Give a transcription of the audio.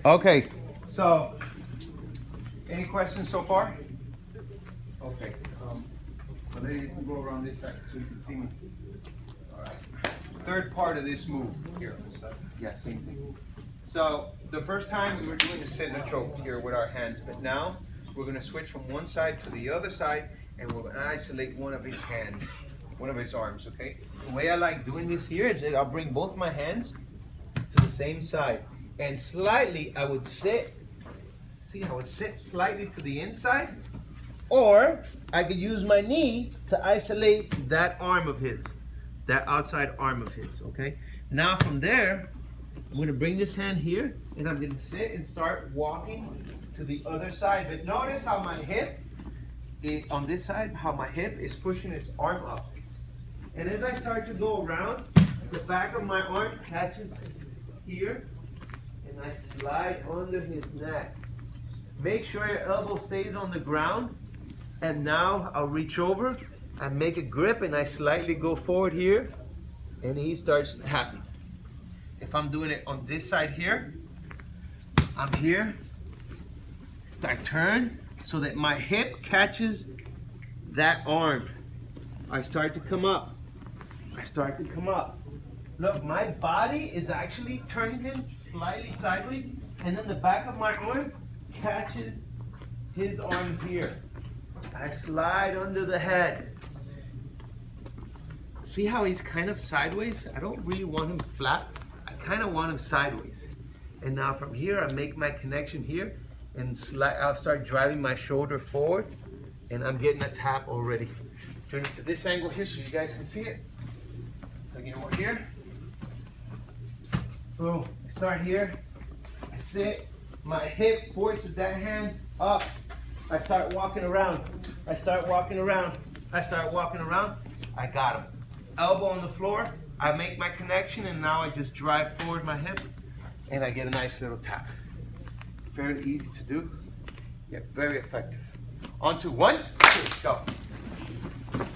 Okay, so any questions so far? Okay, well, you can go around this side so you can see me. All right. Third part of this move here. So, yeah, same thing. So the first time we were doing the scissor choke here with our hands, but now we're going to switch from one side to the other side, and we're going to isolate one of his hands, one of his arms. Okay. The way I like doing this here is that I'll bring both my hands to the same side, and slightly I would sit. See, I would sit slightly to the inside, or I could use my knee to isolate that arm of his, that outside arm of his, okay? Now from there, I'm gonna bring this hand here, and I'm gonna sit and start walking to the other side. But notice how my hip, on this side, how my hip is pushing its arm up. And as I start to go around, the back of my arm catches here, and I slide under his neck. Make sure your elbow stays on the ground, and now I'll reach over and make a grip, and I slightly go forward here, and he starts tapping. If I'm doing it on this side here, I'm here, I turn so that my hip catches that arm. I start to come up. I start to come up. Look, my body is actually turning him slightly sideways, and then the back of my arm catches his arm here. I slide under the head. See how he's kind of sideways? I don't really want him flat. I kind of want him sideways. And now from here, I make my connection here, and I'll start driving my shoulder forward, and I'm getting a tap already. Turn it to this angle here so you guys can see it. So again, we're here. Boom. I start here. I sit. My hip forces that hand up. I start walking around. I start walking around. I start walking around. I got him. Elbow on the floor. I make my connection, and now I just drive forward my hip, and I get a nice little tap. Very easy to do, yet very effective. On to 1, 2, go.